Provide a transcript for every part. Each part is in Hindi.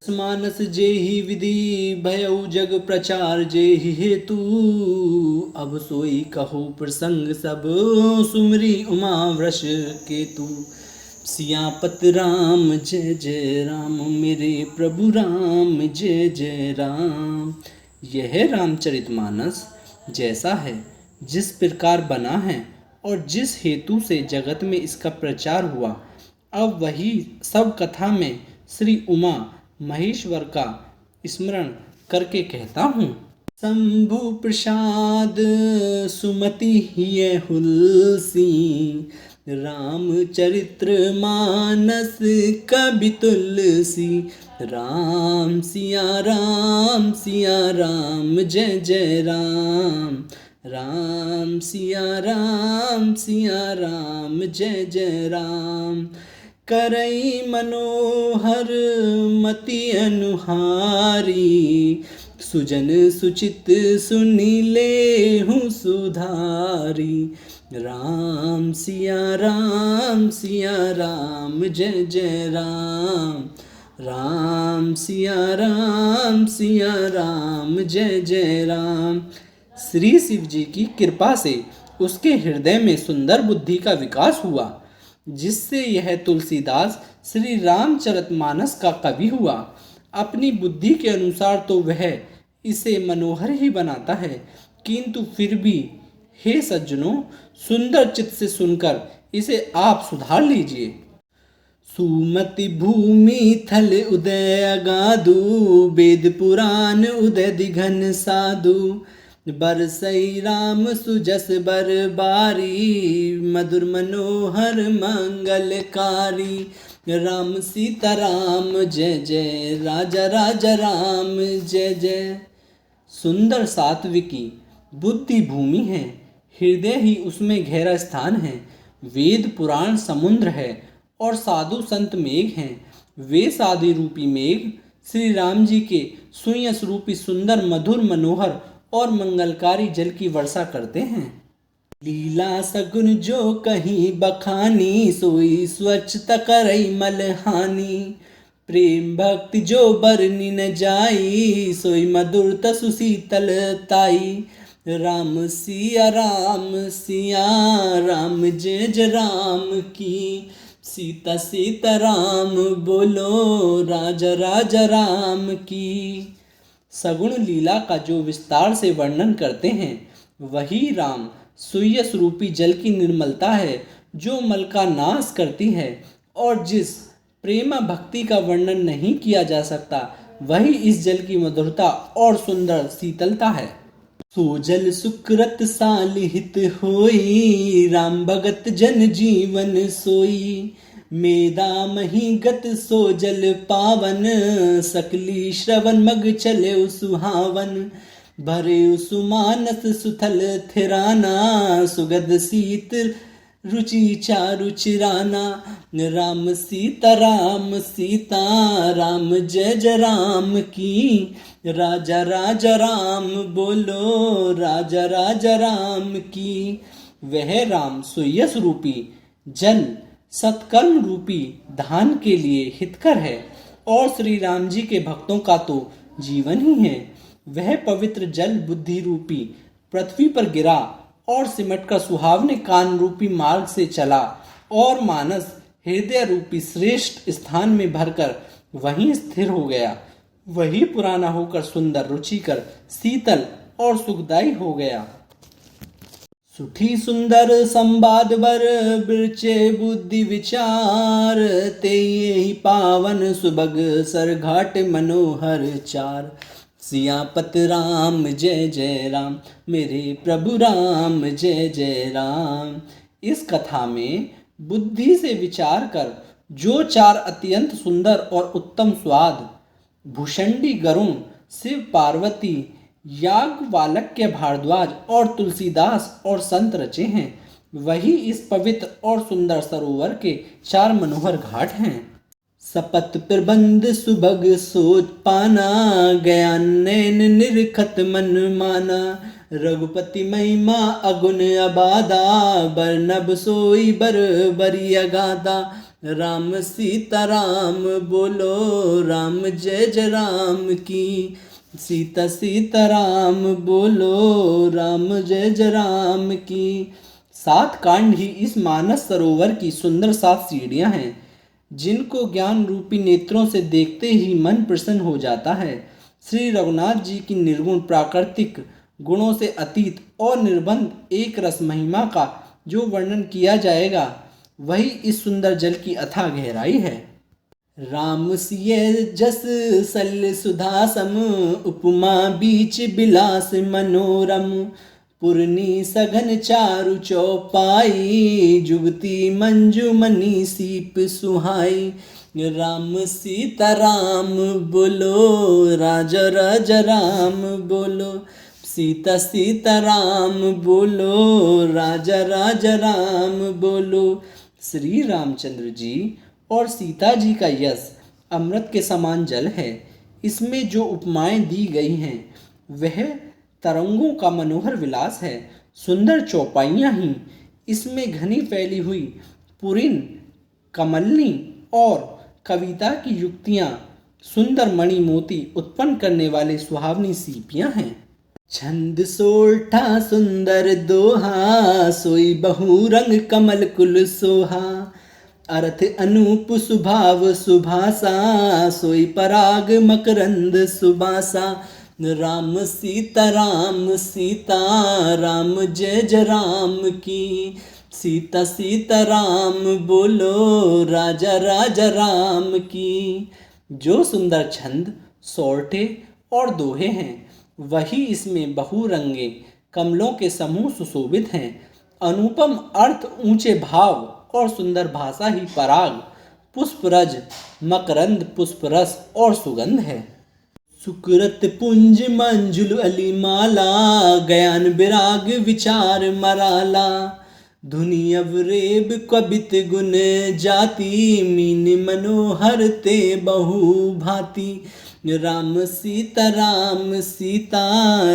मानस जेहि विधि भयउ जग प्रचार जेहि हेतु। अब सोई कहो प्रसंग सब सुमरी उमा वृष केतु। सियापत राम जय जय राम, मेरे प्रभु राम जय जय राम। यह रामचरितमानस जैसा है, जिस प्रकार बना है और जिस हेतु से जगत में इसका प्रचार हुआ, अब वही सब कथा में श्री उमा महेश्वर का स्मरण करके कहता हूँ। शंभु प्रसाद सुमति ये हुलसी, रामचरित्र मानस कवि तुलसी। राम सिया राम जय जय राम। राम सिया राम जय जय राम। करई मनोहर मति अनुहारी, सुजन सुचित सुनी लेहु सुधारी। राम सिया राम जय जय राम। राम सिया राम जय जय राम। श्री शिव जी की कृपा से उसके हृदय में सुंदर बुद्धि का विकास हुआ, जिससे यह तुलसीदास श्री रामचरितमानस का कवि हुआ। अपनी बुद्धि के अनुसार तो वह इसे मनोहर ही बनाता है, किंतु फिर भी हे सज्जनों, सुंदर चित्त से सुनकर इसे आप सुधार लीजिए। सुमति भूमि थल उदय अगाधु, वेद पुराण उदय दिघन साधु। बरसई राम सुजस बर बारी, मधुर मनोहर मंगलकारी। राम सीता राम जय जय, राजा राजा राम जय जय। सुंदर सात्विकी बुद्धि भूमि है, हृदय ही उसमें गहरा स्थान है। वेद पुराण समुद्र है और साधु संत मेघ हैं। वे साधु रूपी मेघ श्री राम जी के सुयस रूपी सुंदर मधुर मनोहर और मंगलकारी जल की वर्षा करते हैं। लीला सगुन जो कहीं बखानी, सोई स्वच्छता करई मलहानी। प्रेम भक्ति जो बरनी न जाई, सोई मधुरता सुशीतल ताई। राम सिया राम जय जय राम की। सीता सीता राम बोलो, राजा राजा राम की। सगुण लीला का जो विस्तार से वर्णन करते हैं, वही राम सुयस रूपी जल की निर्मलता है, जो मल का नाश करती है। और जिस प्रेम भक्ति का वर्णन नहीं किया जा सकता, वही इस जल की मधुरता और सुंदर शीतलता है। सो जल सुकृत सालिहित होई, राम भगत जन जीवन सोई। मेदा मही गत सो जल पावन, सकली श्रवण मग चले सुहावन। भरे सुमानस सुथल थिराना, सुगध शीत रुचि चारु चिराना। राम सीता राम जय जय राम की। राजा राजा राम बोलो, राजा राजा राम की। वह राम सुयस रूपी जल सत्कर्म रूपी धान के लिए हितकर है, और श्री राम जी के भक्तों का तो जीवन ही है। वह पवित्र जल बुद्धि रूपी पृथ्वी पर गिरा और सिमटकर सुहावने कान रूपी मार्ग से चला, और मानस हृदय रूपी श्रेष्ठ स्थान में भरकर वहीं स्थिर हो गया। वही पुराना होकर सुंदर, रुचिकर, शीतल और सुखदायी हो गया। सुठी सुंदर संवाद बर बिरचे बुद्धि विचार, ते यही पावन सुबग सरघाट मनोहर चार। सियापत राम जय जय राम, मेरे प्रभु राम जय जय राम। इस कथा में बुद्धि से विचार कर जो चार अत्यंत सुंदर और उत्तम स्वाद भूषंडी गरुण, शिव पार्वती, याज्ञवल्क्य भारद्वाज और तुलसीदास और संत रचे हैं, वही इस पवित्र और सुंदर सरोवर के चार मनोहर घाट हैं। सपत प्रबंध सुभग सोच पाना, गया नैन निरखत मन माना। रघुपति महिमा अगुण अबाधा, बरनब सोई बर बरी अगाधा। राम सीता राम बोलो, राम जय जय राम की। सीता सीता राम बोलो, राम जय जय राम की। 7 कांड ही इस मानस सरोवर की सुंदर 7 सीढ़ियां हैं, जिनको ज्ञान रूपी नेत्रों से देखते ही मन प्रसन्न हो जाता है। श्री रघुनाथ जी की निर्गुण प्राकृतिक गुणों से अतीत और निर्बंध एक रस महिमा का जो वर्णन किया जाएगा, वही इस सुंदर जल की अथाह गहराई है। राम सिय जस सल सुधा सम, उपमा बीच बिलास मनोरम। पुरनी सघन चारु चौपाई, जुगती मंजुमनी सीप सुहाई। राम सीता राम बोलो, राजा राजा राम बोलो। सीता सीता राम बोलो, राजा राजा राम बोलो। श्री रामचंद्र जी और सीता जी का यश अमृत के समान जल है। इसमें जो उपमाएं दी गई हैं वह तरंगों का मनोहर विलास है। सुंदर चौपाइयाँ ही इसमें घनी फैली हुई पुरीन, कमलनी और कविता की युक्तियाँ, सुंदर मणि मोती उत्पन्न करने वाले सुहावनी सीपियाँ हैं। छंद सोठा सुंदर दोहा, सोई बहुरंग कमल कुल सोहा। अर्थ अनूप सुभाव सुभासा, सोई पराग मकरंद सुबासा। राम सीता राम जय जय राम की। सीता सीता राम बोलो, राजा राजा राम की। जो सुंदर छंद, सोरठे और दोहे हैं, वही इसमें बहुरंगे कमलों के समूह सुशोभित हैं। अनुपम अर्थ, ऊंचे भाव और सुंदर भाषा ही पराग, पुष्परज, मकरंद, पुष्परस और सुगंध है। सुकृत पुंज मंजुल अलीमाला, ज्ञान विराग विचार मराला। धुनि अवरेब कबित गुण जाति, मीन मनोहर ते बहु भांति। राम सीता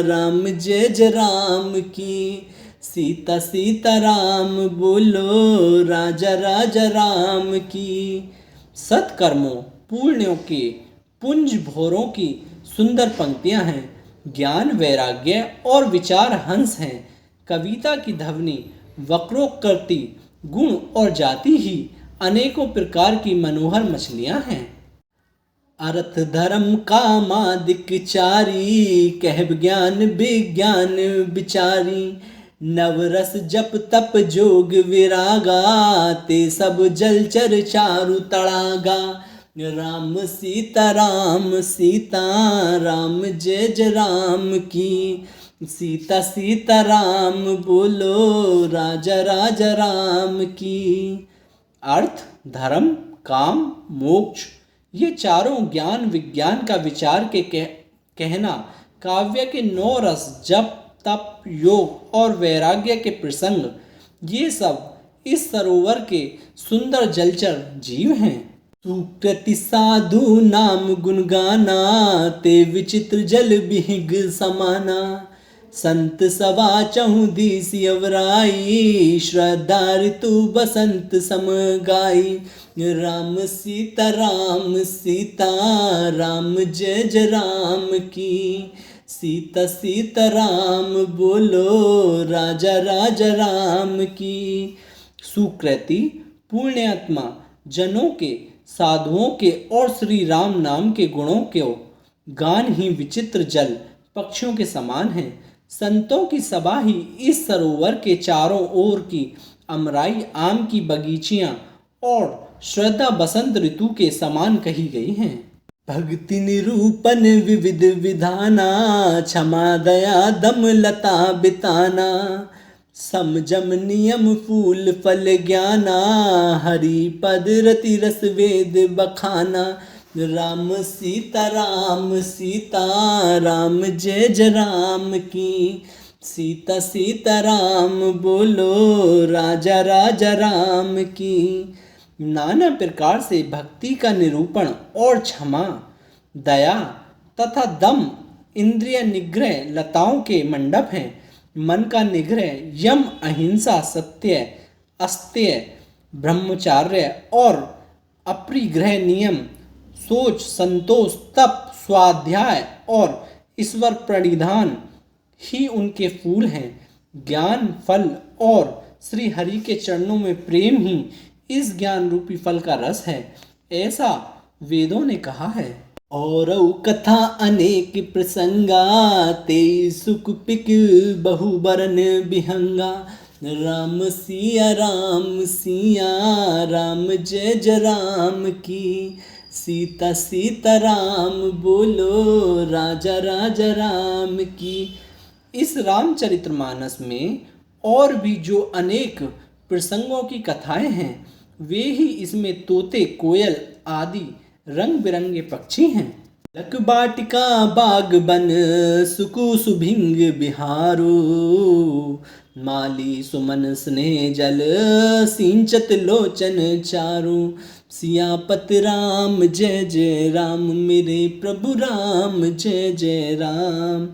राम जय जय राम की। सीता सीता राम बोलो, राजा राजा राम की। सत्कर्मों, पुण्यों के पुंज भोरों की सुंदर पंक्तियां हैं। ज्ञान, वैराग्य और विचार हंस हैं। कविता की ध्वनि, वक्रोक्ति, गुण और जाति ही अनेकों प्रकार की मनोहर मछलियां हैं। अर्थ धर्म कामादिक चारी, कहब ज्ञान विज्ञान विचारी। नवरस जप तप जोग विरागा, ते सब जलचर चारु तड़ागा। राम सीता राम जय जय राम की। सीता सीता राम बोलो, राजा राजा राम की। अर्थ, धर्म, काम, मोक्ष, ये चारों ज्ञान विज्ञान का विचार के कहना, काव्य के 9 रस, जप तप योग और वैराग्य के प्रसंग, ये सब इस सरोवर के सुंदर जलचर जीव हैं। सुकृति साधु नाम गुण गाना, ते विचित्र जल बिहिग समाना। संत सवा चहुदिस अवराई, श्रद्धा ऋतु बसंत सम गाई। राम सीता राम जय जय राम की। सीता सीता राम बोलो, राजा राजा राम की। सुकृति, पुण्यात्मा जनों के, साधुओं के और श्री राम नाम के गुणों के गान ही विचित्र जल पक्षियों के समान हैं। संतों की सभा ही इस सरोवर के चारों ओर की अमराई, आम की बगीचियां और श्रद्धा बसंत ऋतु के समान कही गई हैं। भक्ति निरूपण विविध विधाना, क्षमा दया दम लता बिताना। समजम नियम फूल फल ज्ञाना, हरि पद रति रस वेद बखाना। राम सीता राम जय जय राम की। सीता सीता राम बोलो, राजा राजा राम की। नाना प्रकार से भक्ति का निरूपण और क्षमा, दया तथा दम इंद्रिय निग्रह लताओं के मंडप हैं। मन का निग्रह यम, अहिंसा, सत्य, अस्त्य, ब्रह्मचार्य और अपरिग्रह नियम, सोच, संतोष, तप, स्वाध्याय और ईश्वर प्रणिधान ही उनके फूल हैं। ज्ञान फल और श्री हरि के चरणों में प्रेम ही इस ज्ञान रूपी फल का रस है, ऐसा वेदों ने कहा है। और कथा अनेक प्रसंगा, ते सुख पिक बहु बरन बिहंगा। राम सिया राम जय जय राम की। सीता सीता राम बोलो, राजा राजा राम की। इस रामचरितमानस में और भी जो अनेक प्रसंगों की कथाएं हैं, वे ही इसमें तोते, कोयल आदि रंग बिरंगे पक्षी हैं। लक बाटिका बाग बन, सुकु सुभिंग बिहारो। माली सुमन स्नेह जल, सिंचत लोचन चारु। सियापत राम जय जय राम, मेरे प्रभु राम जय जय राम।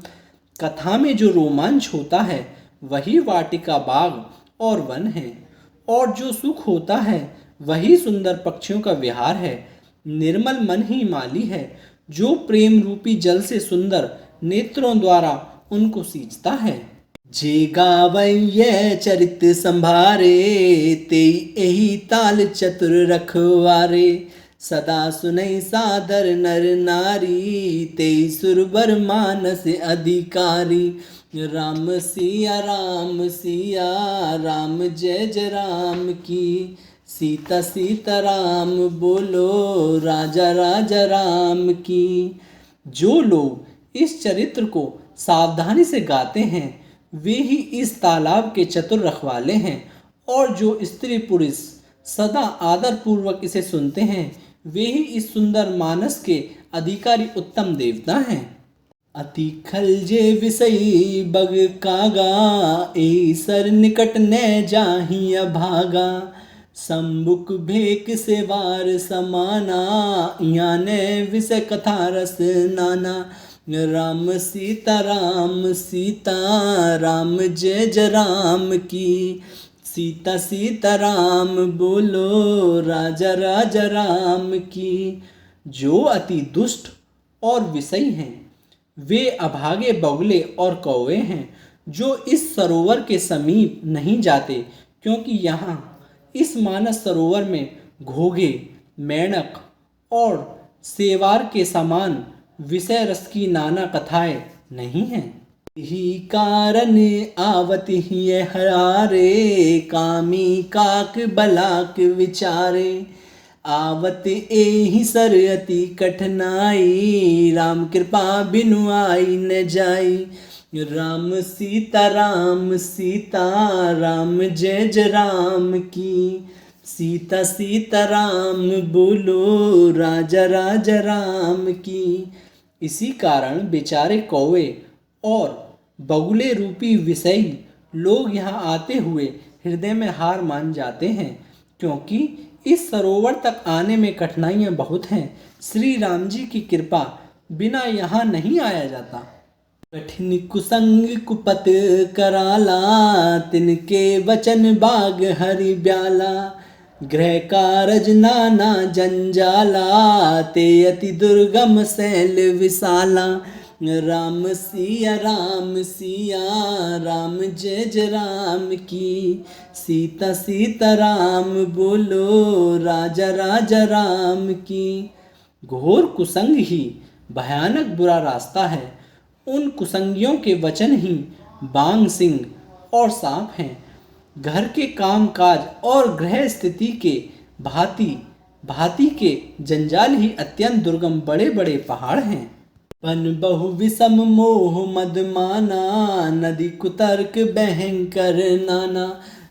कथा में जो रोमांच होता है वही वाटिका, बाग और वन है, और जो सुख होता है वही सुंदर पक्षियों का विहार है। निर्मल मन ही माली है, जो प्रेम रूपी जल से सुंदर नेत्रों द्वारा उनको सींचता है। जे गावै चरित संभारे, ते यही ताल चतुर रखवारे। सदा सुनई सादर नर नारी, ते सुरबर मानस अधिकारी। राम सिया राम जय जय राम की। सीता सीता राम बोलो, राजा राजा राम की। जो लोग इस चरित्र को सावधानी से गाते हैं वे ही इस तालाब के चतुर रखवाले हैं, और जो स्त्री पुरुष सदा आदर पूर्वक इसे सुनते हैं वे ही इस सुंदर मानस के अधिकारी उत्तम देवता हैं। अति खलजे विषयी बग कागा, ए सर निकट न जाहि अभागा। सम्मुख भेक से वार समाना, याने विषय कथा रस नाना। राम सीता राम जय जय राम की। सीता सीता राम बोलो, राजा राजा राम की। जो अति दुष्ट और विषयी हैं वे अभागे बगुले और कौवे हैं, जो इस सरोवर के समीप नहीं जाते, क्योंकि यहाँ इस मानस सरोवर में घोघे, मेंढक और सेवार के समान विषय रस की नाना कथाएं नहीं हैं। ही कारण आवत ही हरारे, कामी काक बलाक विचारे। आवत एहि सर अति कठिनाई, राम कृपा बिनु आई न जाई। राम सीता राम जय जय राम की। सीता सीता राम बोलो, राजा राजा राम की। इसी कारण बेचारे कौवे और बगुले रूपी विषयी लोग यहाँ आते हुए हृदय में हार मान जाते हैं, क्योंकि इस सरोवर तक आने में कठिनाइयाँ बहुत हैं। श्री राम जी की कृपा बिना यहाँ नहीं आया जाता। कठिन कुसंग कुपत कराला, तिनके वचन बाग हरि ब्याला। गृह कारज नाना जंजाला, ते अति दुर्गम शैल विशाला। राम सिया राम जय जय राम की। सीता सीता राम बोलो, राजा राजा राम की। घोर कुसंग ही भयानक बुरा रास्ता है। उन कुसंगियों के वचन ही बांग, सिंह और सांप हैं। घर के काम काज और गृह स्थिति के भांति भांति के जंजाल ही अत्यंत दुर्गम बड़े बड़े पहाड़ हैं। पन बहु विषम मोह मदमाना, नदी कुतर्क भयंकर नाना।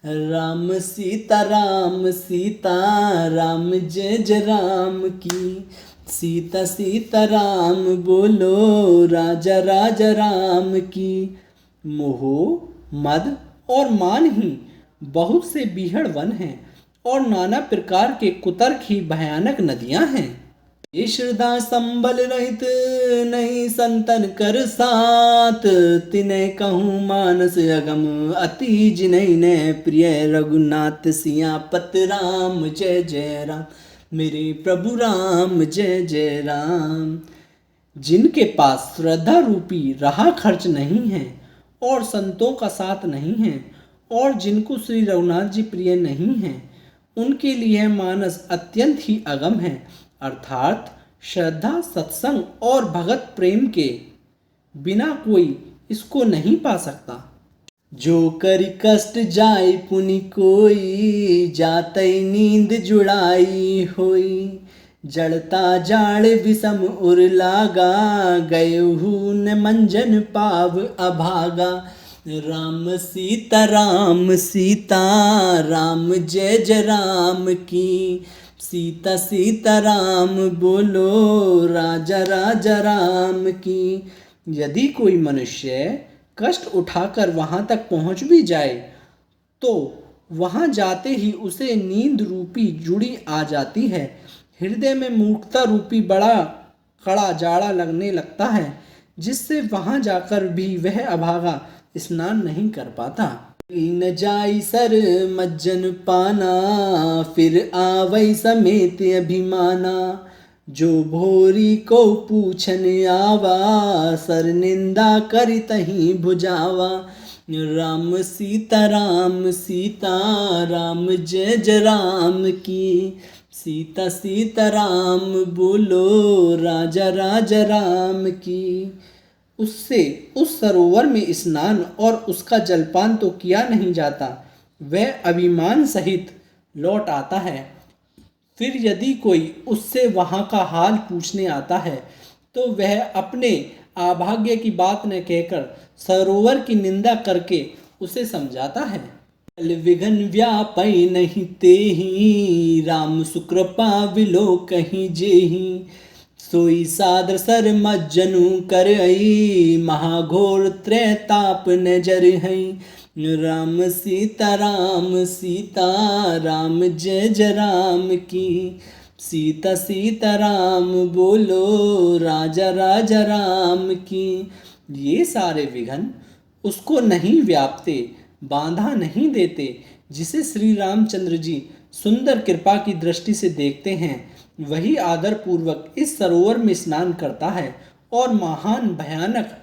राम सीता राम जय जय राम की। सीता सीता राम बोलो, राजा राजा राम की। मोह, मद और मान ही बहुत से बीहड़ वन हैं, और नाना प्रकार के कुतर्क ही भयानक नदियां हैं। ये श्रद्धा संबल रहित नहीं संतन कर साथ, तिने कहूँ मानस अगम अति जिनहि ने प्रिय। रघुनाथ सियापत राम जय जय राम। मेरे प्रभु राम जय जय राम। जिनके पास श्रद्धा रूपी राह खर्च नहीं है और संतों का साथ नहीं है और जिनको श्री रघुनाथ जी प्रिय नहीं है, उनके लिए मानस अत्यंत ही अगम है। अर्थात श्रद्धा, सत्संग और भगत प्रेम के बिना कोई इसको नहीं पा सकता। जो करि कष्ट जाय पुनि कोई, जातै नींद जुड़ाई होई। जड़ता जाड़ विषम उर लागा, गयहु न मंजन पाव अभागा। राम सीता राम जय जय राम की। सीता सीता राम बोलो, राजा राजा राम की। यदि कोई मनुष्य कष्ट उठाकर वहां तक पहुंच भी जाए तो वहां जाते ही उसे नींद रूपी जुड़ी आ जाती है। हृदय में मूर्खता रूपी बड़ा कड़ा जाड़ा लगने लगता है, जिससे वहां जाकर भी वह अभागा स्नान नहीं कर पाता। न जाई सर मज्जन पाना, फिर आवै समेत अभिमाना। जो भोरी को पूछन आवा, सर निंदा करि तहीं भुजावा। राम सीता राम जय जय राम की। सीता सीता राम बोलो, राजा राजा राम की। उससे उस सरोवर में स्नान और उसका जलपान तो किया नहीं जाता, वह अभिमान सहित लौट आता है। फिर यदि कोई उससे वहाँ का हाल पूछने आता है तो वह अपने आभाग्य की बात न कहकर सरोवर की निंदा करके उसे समझाता है। कल विघन व्यापै नहीं तेहि, राम सुकृपा विलो कहीं जेहि। सोई सादर सर मज्जनु कर आई, महाघोर त्रैताप नजर हई। राम सीता राम जय जय राम की। सीता सीता राम बोलो, राजा राजा राम की। ये सारे विघन उसको नहीं व्यापते, बांधा नहीं देते। जिसे श्री रामचंद्र जी सुंदर कृपा की दृष्टि से देखते हैं, वही आदर पूर्वक इस सरोवर में स्नान करता है और महान भयानक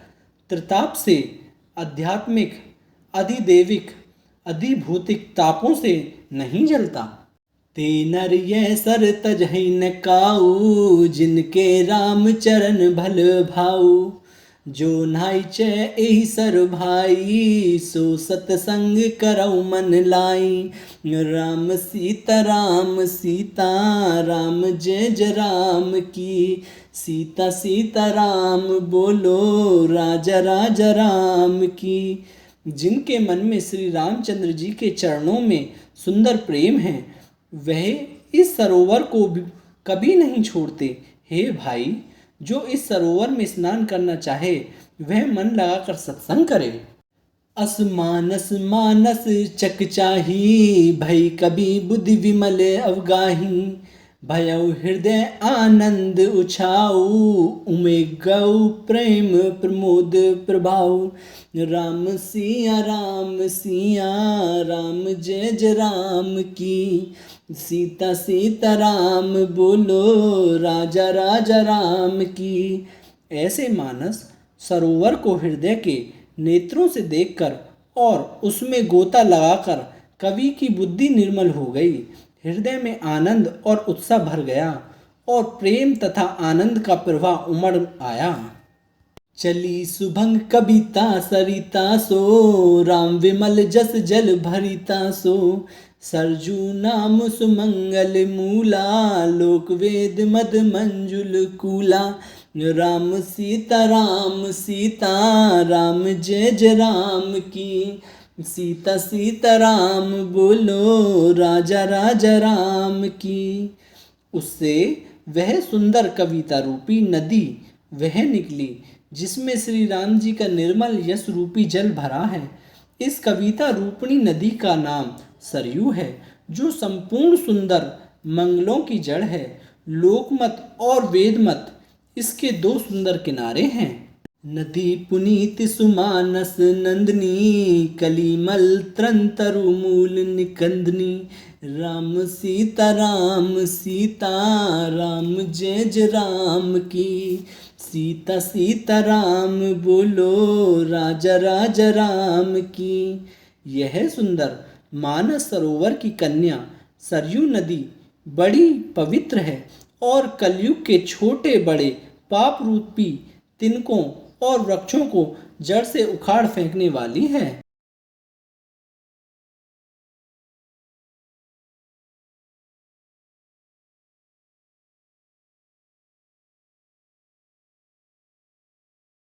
त्रिताप से, आध्यात्मिक, अधिदेविक, अधिभूतिक तापों से नहीं जलता। ते नर ये सर तजहि न काऊ, जिनके राम चरण भल भाऊ। जो नाई चे एहि सर भाई, सो सतसंग करौ मन लाई। राम सीता राम जय जय राम की। सीता सीता राम बोलो, राजा राजा राम की। जिनके मन में श्री रामचंद्र जी के चरणों में सुंदर प्रेम है, वह इस सरोवर को कभी नहीं छोड़ते। हे भाई, जो इस सरोवर में स्नान करना चाहे वह मन लगाकर सत्संग करे। असमानस मानस चकचाही, भई कभी बुद्धि विमल अवगाही। भयउ हृदय आनंद उछाऊ, उमे गौ प्रेम प्रमोद प्रभाऊ। राम सिया राम जय जय राम की। सीता सीता राम बोलो, राजा राजा राम की। ऐसे मानस सरोवर को हृदय के नेत्रों से देखकर और उसमें गोता लगाकर कवि की बुद्धि निर्मल हो गई। हृदय में आनंद और उत्साह भर गया और प्रेम तथा आनंद का प्रवाह उमड़ आया। चली सुभंग कविता सरिता सो, राम विमल जस जल भरिता सो। सरजू नाम सुमंगल मूला, लोक वेद मद मंजुल कूला। राम सीता राम जय जय राम की। सीता सीता राम बोलो, राजा राजा राम की। उससे वह सुंदर कविता रूपी नदी वह निकली जिसमें श्री राम जी का निर्मल यश रूपी जल भरा है। इस कविता रूपणी नदी का नाम सरयू है, जो संपूर्ण सुंदर मंगलों की जड़ है। लोकमत और वेदमत इसके दो सुंदर किनारे हैं। नदी पुनीत सुमानस नंदनी, कलिमल त्रंतरु मूल निकंदनी। राम सीता राम सीता राम जय जय राम की। सीता सीता राम बोलो राजा राजा राम की। यह सुंदर मानस सरोवर की कन्या सरयू नदी बड़ी पवित्र है और कलयुग के छोटे बड़े पाप रूपी तिनकों और वृक्षों को जड़ से उखाड़ फेंकने वाली है।